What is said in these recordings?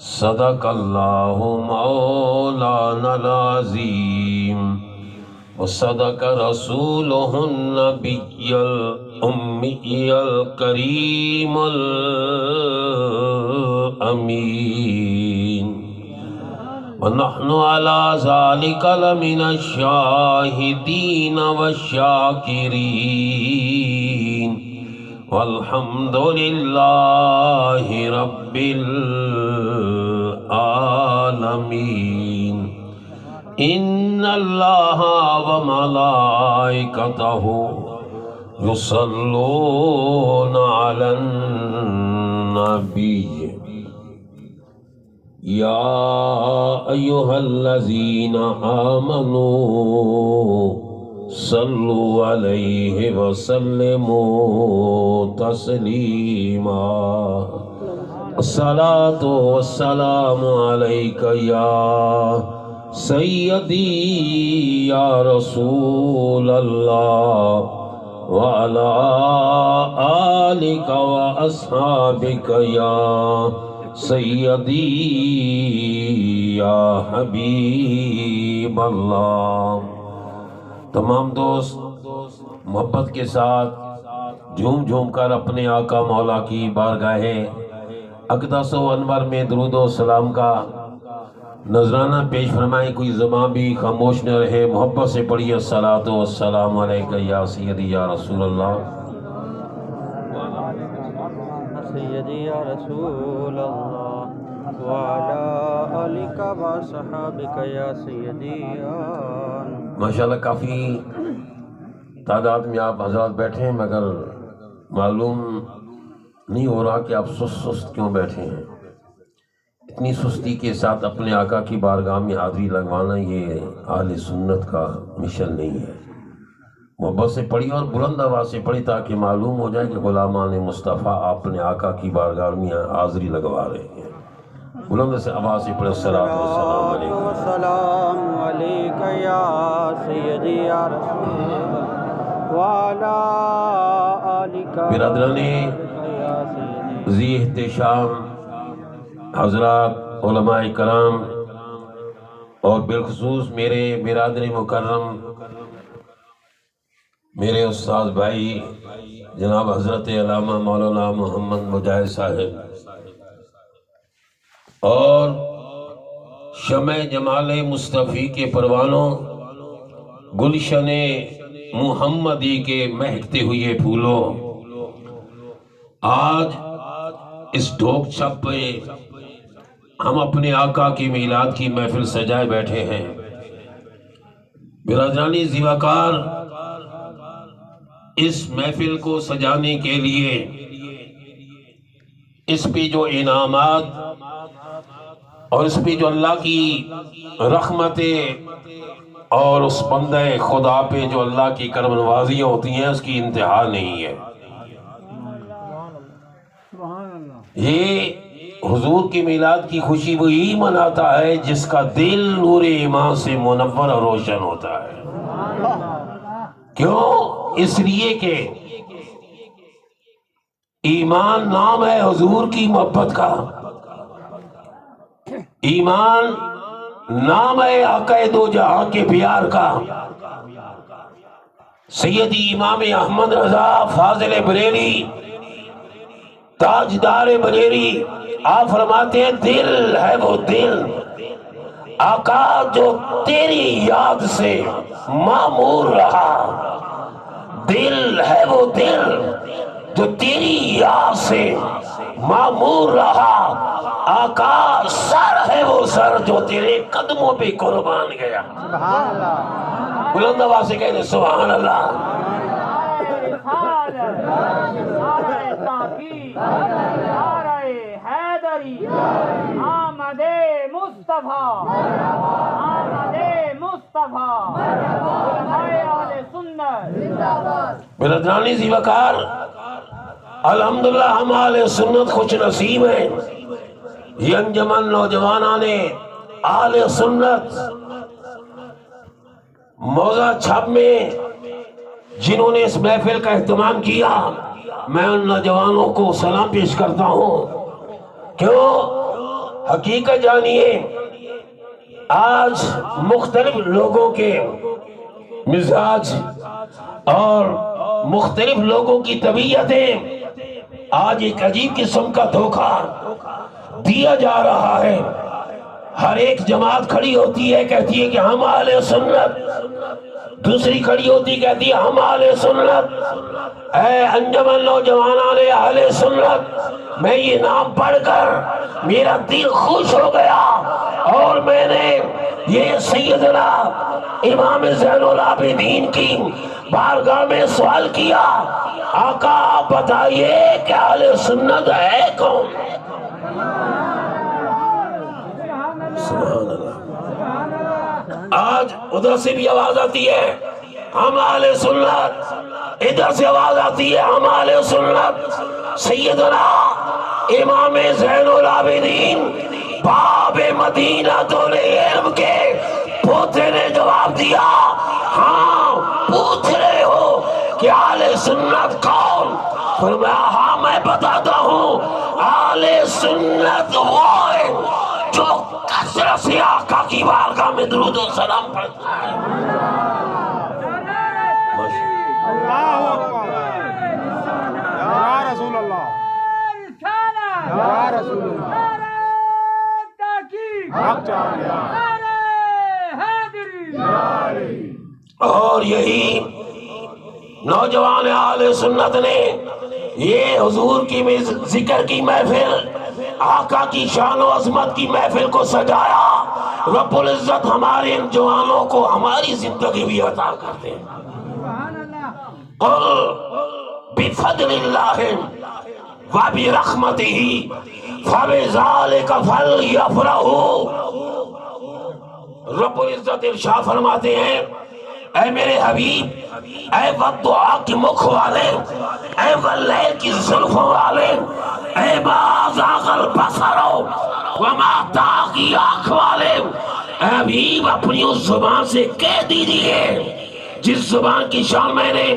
صدق اللہ مولانا العظیم وصدق رسولہ النبی الأمی الکریم الامین ونحن علی ذلک لمن الشاہدین والشاکرین والحمد للہ رب العالمین ان اللہ وملائکتہ یصلون علی النبی یا ایہا الذین آمنوا صلوا علیہ وسلموا تسلیما الصلاۃ والسلام علیک یا سیدی یا رسول اللہ وعلی آلک واصحابک یا سیدی یا حبیب اللہ۔ تمام دوست محبت کے ساتھ جھوم جھوم کر اپنے آقا مولا کی بارگاہ اقدس و انور میں درود و سلام کا نذرانہ پیش فرمائیں۔ کوئی زبان بھی خاموش نہ رہے، محبت سے پڑھیے الصلاۃ والسلام علیک یا سیدی یا رسول اللہ سیدی یا رسول اللہ وعلی آلک وصحابک یا سیدی یا۔ ماشاءاللہ کافی تعداد میں آپ حضرات بیٹھے ہیں، مگر معلوم نہیں ہو رہا کہ آپ سست کیوں بیٹھے ہیں۔ اتنی سستی کے ساتھ اپنے آقا کی بارگاہ میں حاضری لگوانا یہ اہل سنت کا مشن نہیں ہے۔ محبت سے پڑھی اور بلند آواز سے پڑھی تاکہ معلوم ہو جائے کہ غلامان مصطفیٰ اپنے آقا کی بارگاہ میں حاضری لگوا رہے ہیں۔ بلند سے آواز سے پڑھے الصلاۃ والسلام علیکم۔ والسلام علیک یا سیدی یا رسول اللہ وعلی آلک برادران یا سیدی۔ ذی احتشام حضرات علماء کرام اور بالخصوص میرے برادر مکرم میرے استاد بھائی جناب حضرت علامہ مولانا محمد مجاہد صاحب اور شمع جمال مصطفی کے پروانوں، گلشن محمدی کے مہکتے ہوئے پھولوں، آج اس ڈھوک چھپ پہ ہم اپنے آقا کی میلاد کی محفل سجائے بیٹھے ہیں۔ برادرانی ذی وقار، اس محفل کو سجانے کے لیے اس پہ جو انعامات اور اس پہ جو اللہ کی رحمتیں اور اس بندہ خدا پہ جو اللہ کی کرم نوازیاں ہوتی ہیں اس کی انتہا نہیں ہے۔ یہ حضور کی میلاد کی خوشی وہی مناتا ہے جس کا دل نور ایمان سے منور اور روشن ہوتا ہے۔ کیوں؟ اس لیے کہ ایمان نام ہے حضور کی محبت کا، ایمان نام ہے آقا دو جہاں کے پیار کا۔ سیدی امام احمد رضا فاضل بریلی تاجدار بریلی آپ فرماتے ہیں دل ہے وہ دل آقا جو تیری یاد سے معمور رہا، دل ہے وہ دل جو تیری یاد سے معمور رہا، آقا سر ہے وہ سر جو تیرے قدموں پہ قربان گیا۔ بلند آواز سے کہتے سبحان اللہ۔ آمد مصطفیٰ آمد مصطفیٰ اہل سنت۔ برادرانی ذی وقار، الحمدللہ ہم اہل سنت خوش نصیب ہیں۔ یہ انجمن نوجوانان اہل سنت موضع چھپ میں جنہوں نے اس محفل کا اہتمام کیا، میں ان نوجوانوں کو سلام پیش کرتا ہوں۔ کیوں؟ حقیقت جانیے، آج مختلف لوگوں کے مزاج اور مختلف لوگوں کی طبیعتیں آج ایک عجیب قسم کا دھوکہ دیا جا رہا ہے۔ ہر ایک جماعت کھڑی ہوتی ہے، کہتی ہے کہ ہم اہل سنت، دوسری کھڑی ہوتی کہتی ہے ہم اہل سنت۔ اے انجمن نوجوانان اہل سنت، میں یہ نام پڑھ کر میرا دل خوش ہو گیا اور میں نے یہ سیدنا امام زین العابدین کی بارگاہ میں سوال کیا، آقا آپ بتائیے کہ اہل سنت ہے کون؟ سبحان اللہ۔ آج ادھر سے بھی آواز آتی ہے ہم اہل سنت، ادھر سے آواز آتی ہے ہم اہل سنت۔ سیدنا امام زین العابدین باب مدینہ العلم کے پوتے نے جواب دیا، ہاں پوچھ رہے ہو کہ اہل سنت کون؟ فرمایا ہاں میں بتاتا ہوں، اہل سنت وہ ہے جو کثرت سے آقا کی بارگاہ میں درود و سلام پڑھتا ہے۔ اللہ اکبر، یا رسول اللہ، یا رسول اللہ، حق چاہیے، اور یہی نوجوان اہل سنت نے یہ حضور کی ذکر کی محفل، آقا کی شان و عظمت کی محفل کو سجایا۔ رب العزت ہمارے ان جوانوں کو ہماری زندگی بھی عطا کرتے ہیں۔ قل بفضل اللہ وبرحمتہ فبذلک فلیفرحوا۔ رب العزت ارشاد فرماتے ہیں، اے میرے حبیب، اے والدعا کی مکھ والے، اے واللیل کی زلفوں والے، اے ما زاغ البصر وما طغی آنکھ والے، اے حبیب اپنی اس زبان سے کہہ دیجئے جس زبان کی شان میں نے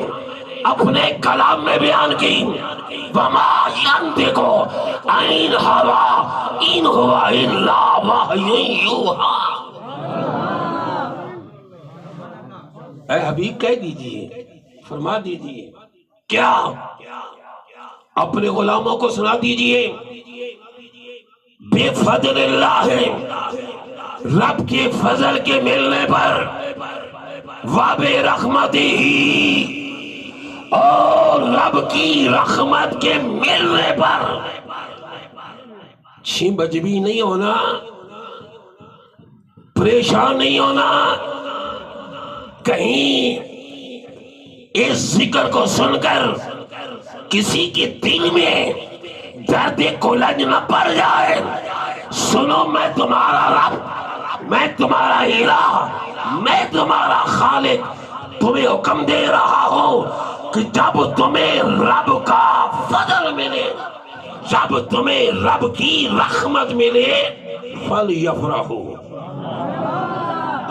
اپنے کلام میں بیان کی، وما ينطق عن الهوى ان هو الا وحی یوحی۔ اے حبیب کہہ دیجئے، فرما دیجئے، کیا؟ اپنے غلاموں کو سنا دیجئے، بے فضل اللہ، رب کے فضل کے ملنے پر، وبے رحمتہ، اور رب کی رحمت کے ملنے پر، چھیں بجبی نہیں ہونا، پریشان نہیں ہونا، کہیں اس ذکر کو سن کر کسی کے دل میں درد کلنج نہ پڑ جائے۔ سنو میں تمہارا رب، میں تمہارا الہ، میں تمہارا خالق تمہیں حکم دے رہا ہوں کہ جب تمہیں رب کا فضل ملے، جب تمہیں رب کی رحمت ملے، فَلْيَفْرَحُوا،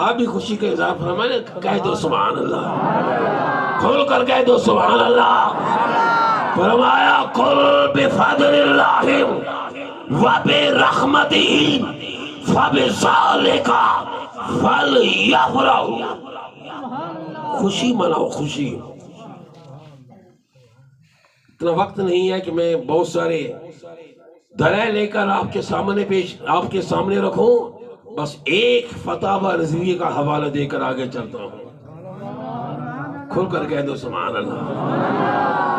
آپ بھی خوشی کا اظہار فرمائیں، کہہ دو سبحان اللہ، کھول کر کہہ دو سبحان اللہ۔ فرمایا قل بفضل اللہ وبرحمتہ فبذلک فلیفرحوا۔ خوشی مناؤ، خوشی۔ اتنا وقت نہیں ہے کہ میں بہت سارے دلائل لے کر آپ کے سامنے رکھوں، بس ایک فتاوی رضویہ کا حوالہ دے کر آگے چلتا ہوں۔ کھل کر کہہ دو سبحان اللہ۔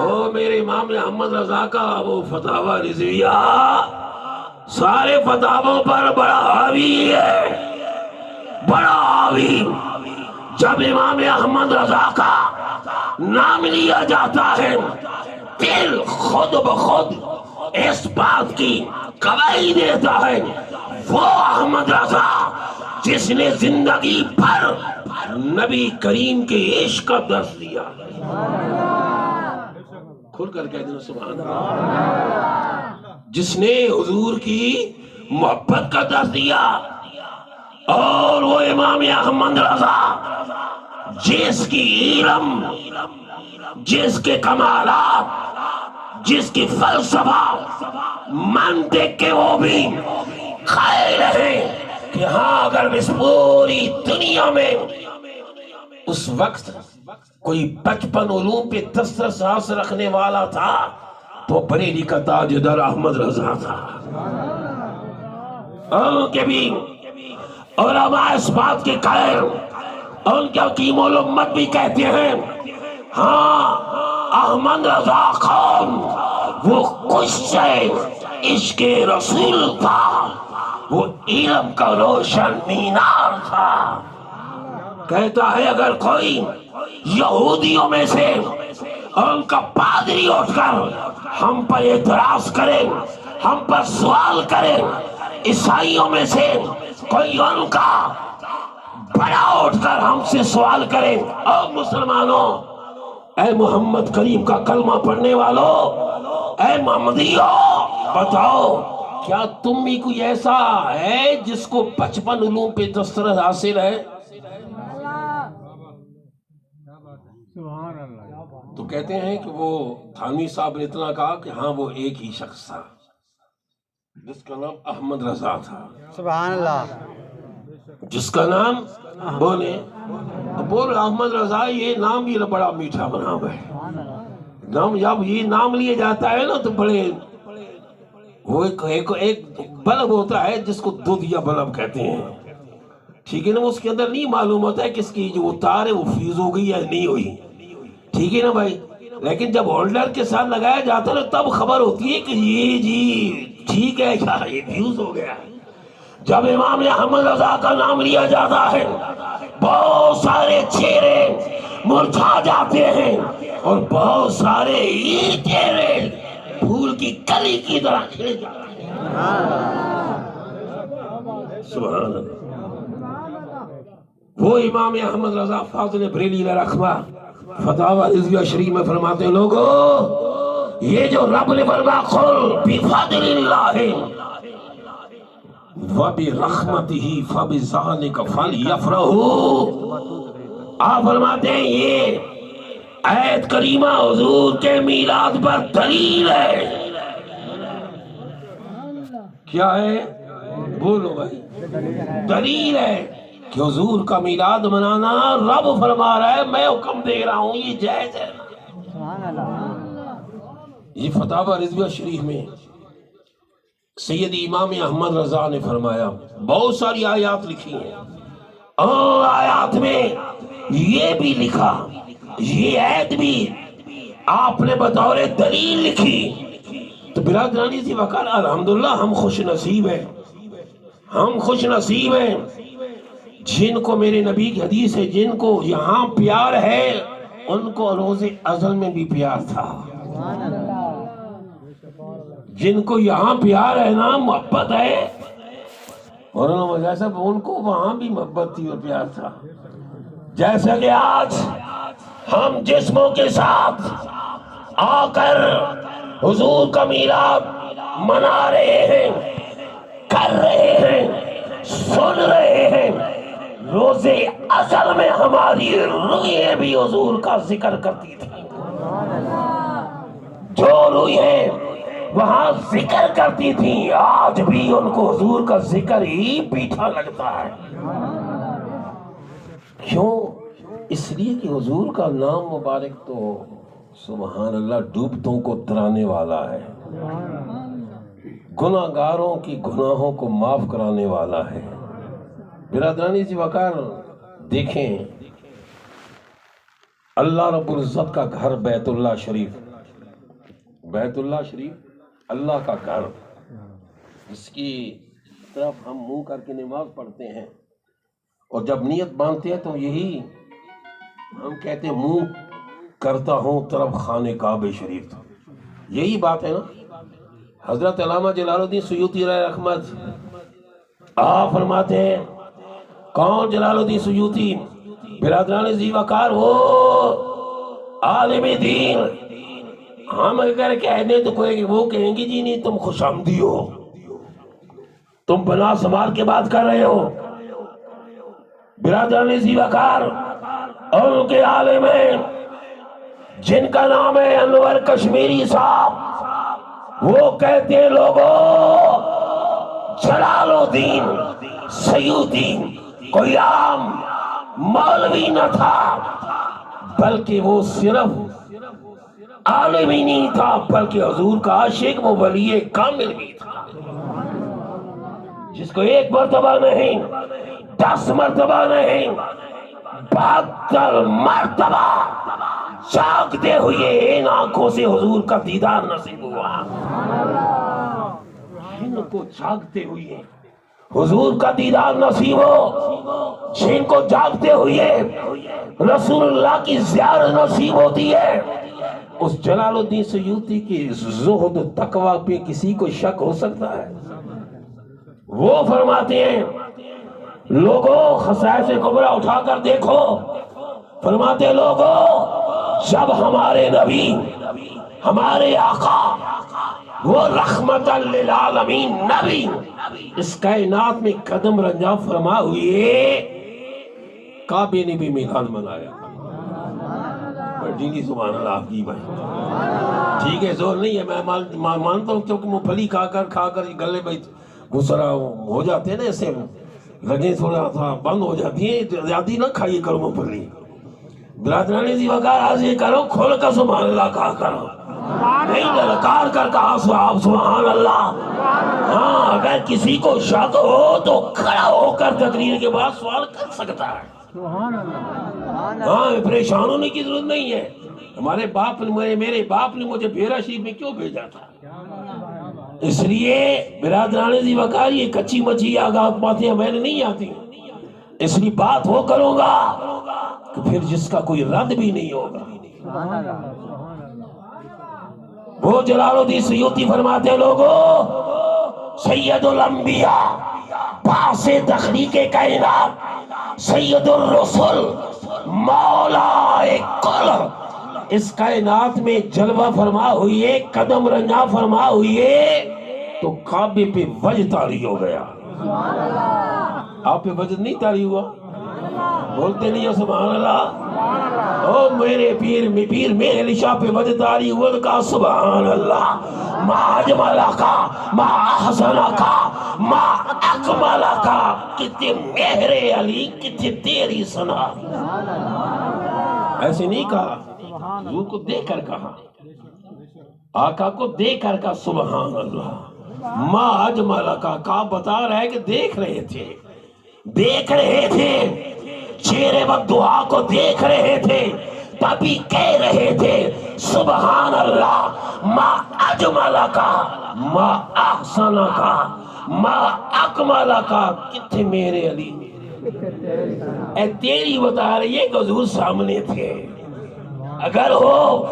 او میرے امام احمد رضا کا وہ فتاوی رضویہ سارے فتاووں پر بڑا حاوی ہے، بڑا حاوی۔ جب امام احمد رضا کا نام لیا جاتا ہے، دل خود بخود اس بات کی گواہی دیتا ہے، وہ احمد رضا جس نے زندگی بھر نبی کریم کے عشق کا درس دیا۔ کھل کر کہہ دینا سبحان اللہ۔ جس نے حضور کی محبت کا درس دیا، اور وہ امام احمد رضا جس کی علم، جس کے کمالات، جس کی فلسفہ من دیکھ کے وہ بھی قائل ہیں کہ ہاں اگر اس پوری دنیا میں اس وقت کوئی 55 علوم پہ دسترس رکھنے والا تھا تو بریلی کا تاجدار احمد رضا تھا. ان کے بھی علماء اس بات کے قائل، ان کے حکیم الامت بھی کہتے ہیں ہاں احمد رضا خان وہ کچھ عشق رسول تھا، وہ علم کا روشن مینار تھا. کہتا ہے اگر کوئی یہودیوں میں سے ان کا پادری اٹھ کر ہم پر اعتراض کرے، ہم پر سوال کرے، عیسائیوں میں سے کوئی ان کا بڑا اٹھ کر ہم سے سوال کرے، او مسلمانوں، اے محمد کریم کا کلمہ پڑھنے والوں، اے محمدیوں، بتاؤ کیا تم بھی کوئی ایسا ہے جس کو 55 علوم پہ دسترس حاصل ہے؟ تو کہتے ہیں کہ وہ تھانوی صاحب نے اتنا کہا کہ ہاں وہ ایک ہی شخص تھا جس کا نام احمد رضا تھا. سبحان اللہ. جس کا نام بولے بول احمد رضا، یہ نام بھی بڑا میٹھا بنا ہوا ہے. نام جب یہ نام لیا جاتا ہے نا تو بڑے وہ ایک بلب ہوتا ہے جس کو دودھ یا بلب کہتے ہیں، ٹھیک ہے نا. اس کے اندر نہیں معلوم ہوتا ہے کہ اس کی جو تار ہے وہ فیوز ہو گئی یا نہیں ہوئی، ٹھیک ہے نا بھائی. لیکن جب ہولڈر کے ساتھ لگایا جاتا ہے تب خبر ہوتی ہے کہ یہ جی ٹھیک ہے کیا یہ فیوز ہو گیا. جب امام احمد رضا کا نام لیا جاتا ہے بہت سارے چہرے مرجھا جاتے ہیں اور بہت سارے یہ چہرے پھول کی کلی کی طرح کھلے جاتے ہیں. سبحان اللہ. وہ امام احمد رضا فاضل بریلی علیہ رحمہ فتاوی رضویہ شریف میں فرماتے ہیں لوگوں یہ جو رب نے فرمایا قل بفضل اللہ وبرحمتہ فبذلک فلیفرحوا، آپ فرماتے ہیں یہ آیت کریمہ حضور کے میلاد پر دلیل ہے. کیا ہے؟ بولو بھائی. دلیل ہے کہ حضور کا میلاد منانا رب فرما رہا ہے، میں حکم دے رہا ہوں، یہ جائز ہے. یہ فتاوی رضویہ شریف میں سید امام احمد رضا نے فرمایا. بہت ساری آیات لکھی ہیں اور آیات میں یہ بھی لکھا، یہ آیت بھی آپ نے بطور دلیل لکھی. تو برادرانی سی وقال الحمدللہ ہم خوش نصیب ہیں، ہم خوش نصیب ہیں جن کو میرے نبی کی حدیث ہے جن کو یہاں پیار ہے ان کو روز ازل میں بھی پیار تھا. جن کو یہاں پیار ہے نا محبت ہے اور جیسا ان کو وہاں بھی محبت تھی اور پیار تھا. جیسا کہ آج ہم جسموں کے ساتھ آ کر حضور کا میلاد منا رہے ہیں، کر رہے ہیں، سن رہے ہیں، روز ازل میں ہماری روحیں بھی حضور کا ذکر کرتی تھی. جو روحیں وہاں ذکر کرتی تھی آج بھی ان کو حضور کا ذکر ہی میٹھا لگتا ہے. کیوں؟ اس لیے کہ حضور کا نام مبارک تو سبحان اللہ ڈوبتوں کو ترانے والا ہے، گناہ گاروں کی گناہوں کو معاف کرانے والا ہے. برادرانی سی وقار دیکھیں اللہ رب العزت کا گھر بیت اللہ شریف، بیت اللہ شریف اللہ کا گھر، اس کی طرف ہم منہ کر کے نماز پڑھتے ہیں اور جب نیت باندھتے ہیں تو یہی ہم کہتے ہیں منہ کرتا ہوں طرف خانہ کعبہ شریف. یہی بات ہے نا. حضرت علامہ جلال الدین سیوطی علیہ رحمت آپ فرماتے ہیں کون جلال الدین سیوطی؟ برادران ذی وقار وہ عالم دین. ہم اگر کہہ دیں تو کوئی وہ کہیں گی جی نہیں تم خوش آمدی ہو، تم بنا سنبھال کے بات کر رہے ہو. برادران ذی وقار ان کے عالم ہیں جن کا نام ہے انور کشمیری صاحب، وہ کہتے ہیں لوگوں جلال الدین سیوطی کوئی عام مولوی نہ تھا، بلکہ وہ صرف عالم ہی نہیں تھا، بلکہ حضور کا عاشق، وہ ولی کامل بھی تھا، جس کو ایک مرتبہ نہیں 10 مرتبہ نہیں 72 مرتبہ جاگتے ہوئے ان آنکھوں سے حضور کا دیدار نصیب ہوا، جن کو جاگتے ہوئے حضور کا دیدار نصیب ہو، جن کو جاگتے ہوئے رسول اللہ کی زیارت نصیب ہوتی ہے، اس جلال الدین سیوطی کے زہد و تقوی پہ کسی کو شک ہو سکتا ہے؟ وہ فرماتے ہیں لوگوں خصائص کبریٰ اٹھا کر دیکھو، فرماتے لوگوں جب ہمارے نبی ہمارے آقا وہ رحمت للعالمین نبی اس کائنات میں قدم رنجا فرما ہوئے، کعبے نے بھی میلاد منایا، بڑی سبحان اللہ آپ کی بھائی، ٹھیک ہے زور نہیں ہے، میں مانتا ہوں کیونکہ مونگ پھلی کھا کر گلے میں گسرا ہو جاتے ہیں نا، ایسے لگیں تھوڑا تھا بند ہو جاتی ہیں، زیادہ نہ کھائیے کرو مونگ پھلی، برادرانی زی وقار حاضر کرو، کھول کا سبحان اللہ کہا کرو، نہیں للکار کر کہا سبحان اللہ۔ ہاں اگر کسی کو شک ہو تو کھڑا ہو کر تقریر کے بعد سوال کر سکتا ہے، ہاں پریشان ہونے کی ضرورت نہیں ہے۔ ہمارے باپ نے میرے باپ نے مجھے بھیرا شریف میں کیوں بھیجا تھا؟ اس لیے برادران ذی وقار یہ کچی مچی آگاہ باتیں میں نے نہیں آتی، اس لیے بات وہ کروں گا کہ پھر جس کا کوئی رد بھی نہیں ہوگا۔ وہ جلال الدین سیوطی فرماتے ہیں لوگوں سید الانبیاء باعث تخلیق کائنات سید الرسل مولا کل اس کائنات میں جلوہ فرما ہوئے، قدم رنجا فرما ہوئے تو کعبے پہ وجد طاری ہو گیا۔ آپ پہ وجد نہیں طاری ہوا؟ بولتے نہیں ہو سبحان اللہ؟ او میرے پیر میرے لشاہ پہ وجد طاری ہوا تو کہا سبحان اللہ، ما اجملہ کا ما احسنہ کا ما اکملہ کا، کتنے مہر علی کتنے تیری ثنا۔ ایسے نہیں کہا، حضور کو دیکھ کر کہا، آقا کو دیکھ کر کہا سبحان اللہ، ما اجملہ کا بتا رہا ہے کہ دیکھ رہے تھے چہرے و دعا کو دیکھ رہے تھے، تبھی کہہ رہے تھے سبحان اللہ، ما اجملہ کا ما احسنہ کا ما اکملہ کا، کتنے میرے علی اے تیری بتا رہی ہے کہ حضور سامنے تھے۔ اگر ہو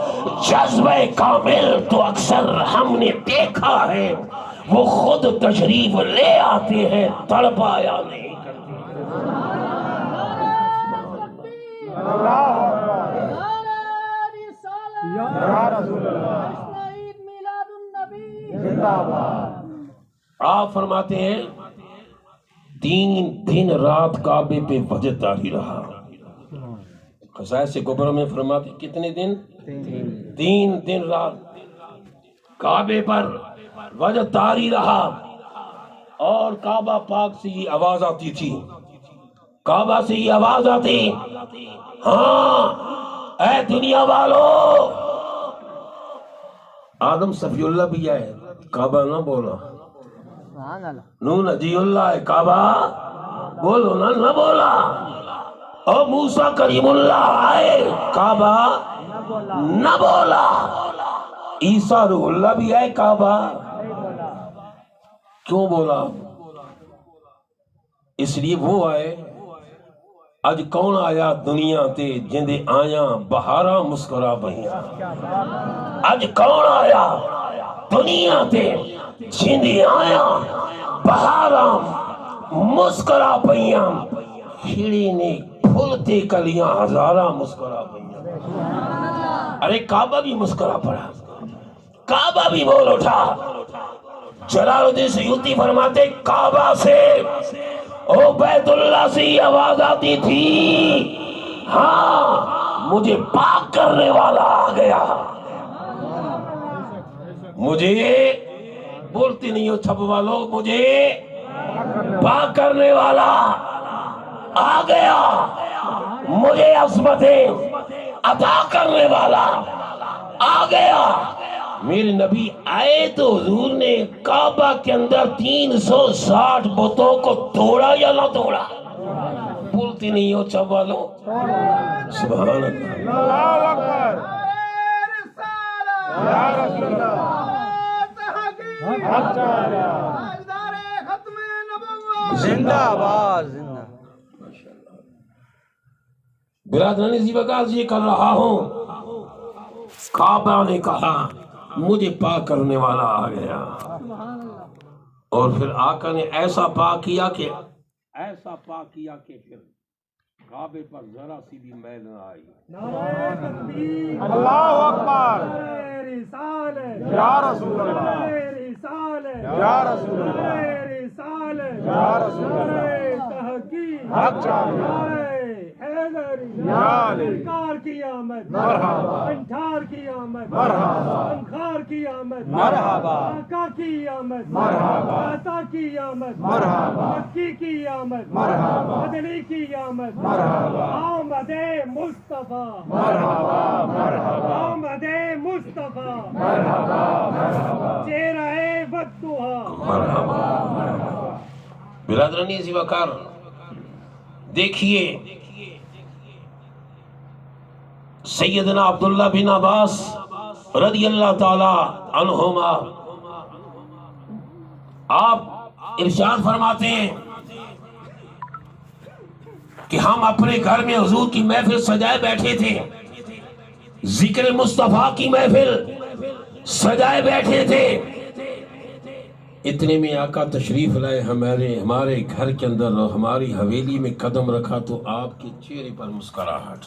جذبہ کامل تو اکثر ہم نے دیکھا ہے وہ خود تشریف لے آتے ہیں، تڑپایا نہیں کرتے۔ آپ فرماتے ہیں 3 دن رات کعبے پہ وجد طاری رہا۔ خصائص کبریٰ میں فرماتے کتنے دن؟ 3 دن رات کعبے پر وجد طاری رہا، اور کعبہ پاک سے یہ آواز آتی تھی، کعبہ سے یہ آواز آتی، ہاں اے دنیا والو، آدم صفی اللہ بھی آئے، کعبہ نہ بولا، نون نجی اللہ ہے، کعبہ بولو نہ بولا، اور موسیٰ کریم اللہ آئے، کعبہ نہ بولا، عیسیٰ روح اللہ بھی آئے، کعبہ کیوں بولا؟ اس لیے وہ آئے، اج کون آیا دنیا تے جندے آیاں بہاراں مسکرا پئیاں، اج کون آیا دنیا تے جندے آیاں بہاراں مسکرا پئیاں، کھڑی نے پھولتے کلیاں ہزاراں مسکرا پئیاں۔ ارے کعبہ بھی مسکرا پڑا، کعبہ بھی بول اٹھا۔ جلال الدین سیوطی فرماتے کعبہ سے او بیت اللہ سے یہ آواز آتی تھی، ہاں مجھے پاک کرنے والا آ گیا، مجھے بولتے نہیں ہو چھپ والو، مجھے پاک کرنے والا آ گیا، مجھے عصمتیں عطا کرنے والا آ گیا۔ میرے نبی آئے تو حضور نے کعبہ کے اندر 360 بتوں کو توڑا یا نہ توڑا؟ بولتے نہیں ہو چھپ والو، سبحان اللہ۔ اللہ اکبر، یا رسول اللہ، حق چاہیا، زندہ آباد، زندہ۔ برادران ذی وقار یہ کر رہا ہوں، کعبہ نے کہا مجھے پاک کرنے والا آ گیا، اور پھر آقا نے ایسا پاک کیا کہ پھر کعبے پر ذرا سی بھی میل نہ آئی۔ اللہ اکبر، یا رسول اللہ، یا رسول اللہ، یا رسول اللہ، حق چاہیا، یا علی، انکار کی آمد، مرحبا، انکار کی آمد، مرحبا، انکار کی آمد، مرحبا، آقا کی آمد، مرحبا، آتا کی آمد، مرحبا، مکی کی آمد، مرحبا، مدنی کی آمد، مرحبا، آمد مصطفیٰ، مرحبا، مرحبا، آمد مصطفیٰ، مرحبا، مرحبا، چہرہ وقتها۔ مرحبا۔ برادران ذی وقار دیکھیے، سیدنا عبداللہ بن عباس رضی اللہ تعالی عنہما آپ ارشاد فرماتے ہیں کہ ہم اپنے گھر میں حضور کی محفل سجائے بیٹھے تھے، ذکر مصطفیٰ کی محفل سجائے بیٹھے تھے، اتنے میں آقا تشریف لائے ہمارے گھر کے اندر، ہماری حویلی میں قدم رکھا تو آپ کے چہرے پر مسکراہٹ،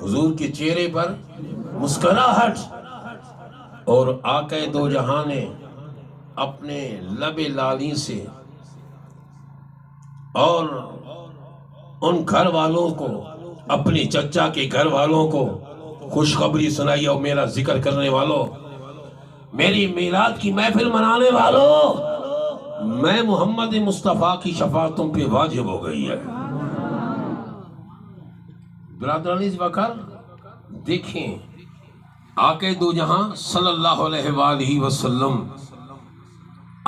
حضور کے چہرے پر مسکراہٹ، اور آقا دو جہاں نے اپنے لب لالی سے اور ان گھر والوں کو، اپنے چچا کے گھر والوں کو خوشخبری سنائی، اور میرا ذکر کرنے والوں، میری میلاد کی محفل منانے والوں، میں محمد مصطفیٰ کی شفاعت تم پہ واجب ہو گئی ہے۔ برادران ذی وقار دیکھیں، آقا دو جہاں صلی اللہ علیہ وآلہ وسلم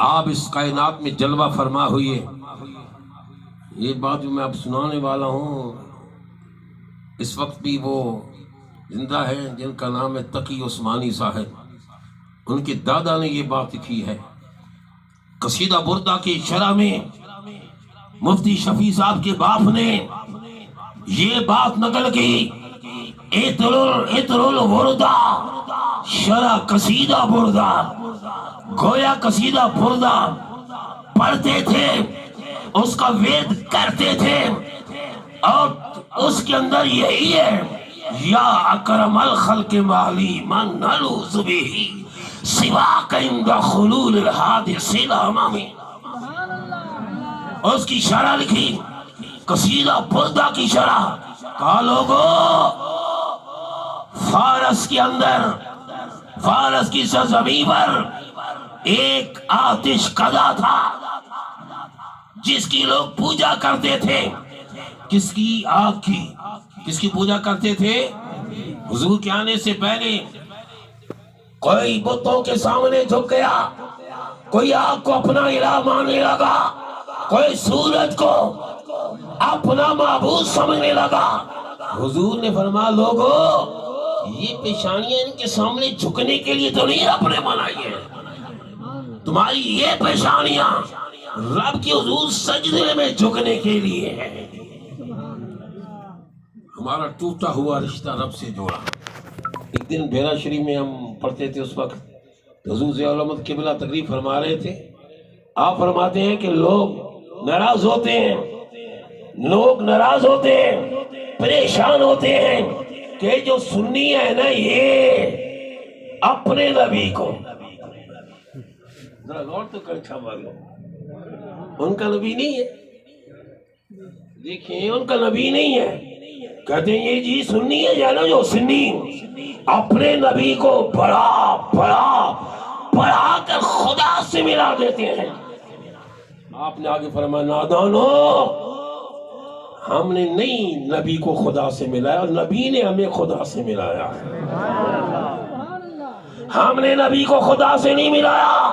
آپ اس کائنات میں جلوہ فرما ہوئے۔ یہ بات جو میں اب سنانے والا ہوں، اس وقت بھی وہ زندہ ہے جن کا نام ہے تقی عثمانی صاحب، ان کے دادا نے یہ بات لکھی ہے۔ قصیدہ بردہ کی شرح میں مفتی شفیع صاحب کے باپ نے یہ بات نقل کی، اطر الوردہ شرح قصیدہ بردہ، گویا قصیدہ بردہ پڑھتے تھے، اس کا وید کرتے تھے، اور اس کے اندر یہی ہے، یا اکرم الخلق مالی من نلوذ بہ سواک عند خلول الحادث الامامی۔ اس کی شرح لکھی، قصیدہ بردہ کی شرح، کہا لوگو فارس کے اندر، فارس کی سرزمین پر ایک آتش قضا تھا جس کی لوگ پوجا کرتے تھے، کس کی؟ آگ کی۔ کس کی پوجا کرتے تھے؟ حضور کے آنے سے پہلے کوئی بتوں کے سامنے جھک گیا، کوئی آگ کو اپنا الہ ماننے لگا، کوئی سورج کو اپنا معبود سمجھنے لگا۔ حضور نے فرمایا لوگو یہ پیشانیاں ان کے سامنے جھکنے کے لیے تو نہیں رب نے بنائی ہے، تمہاری یہ پیشانیاں رب کی حضور سجدے میں جھکنے کے لیے ہے۔ ہمارا ٹوٹا ہوا رشتہ رب سے جوڑا۔ ایک دن بیرا شریف میں ہم پڑھتے تھے، اس وقت حضور ضیاء العلمت قبلہ تقریر فرما رہے تھے۔ آپ فرماتے ہیں کہ لوگ ناراض ہوتے ہیں، لوگ ناراض ہوتے ہیں، پریشان ہوتے ہیں کہ جو سنی ہے نا یہ اپنے نبی کو، ذرا غور تو کر چھوالو، ان کا نبی نہیں ہے، دیکھیں ان کا نبی نہیں ہے، کہتے ہیں یہ جی سنی ہے جانا جو سنی اپنے نبی کو پڑھا کر خدا سے ملا دیتے ہیں. آپ نے آگے فرمایا نادانو ہم نے نہیں نبی کو خدا سے ملایا، نبی نے ہمیں خدا سے ملایا. ہم نے نبی کو خدا سے نہیں ملایا،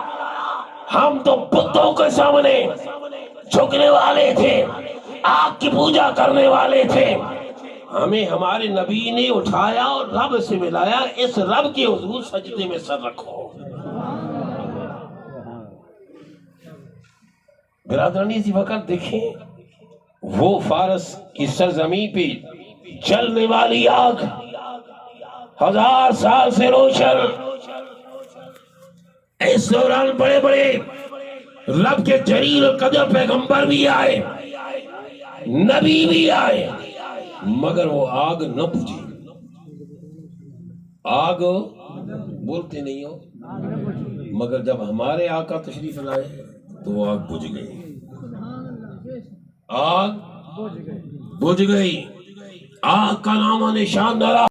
ہم تو بتوں کے سامنے جھکنے والے تھے، آگ کی پوجا کرنے والے تھے. ہمیں ہمارے نبی نے اٹھایا اور رب سے ملایا. اس رب کے حضور سجدے میں سر رکھو. برادرانی اسی وقت دیکھیں وہ فارس کی سرزمین پہ جلنے والی آگ 1000 سال سے روشن. اس دوران بڑے بڑے رب کے جلیل القدر پیغمبر بھی آئے، نبی بھی آئے، مگر وہ آگ نہ بجھی. آگ بولتے نہیں ہو، مگر جب ہمارے آقا تشریف لائے تو وہ آگ بجھ گئی. آگ بجھ گئی. آگ کا نام و نشان نہ رہا.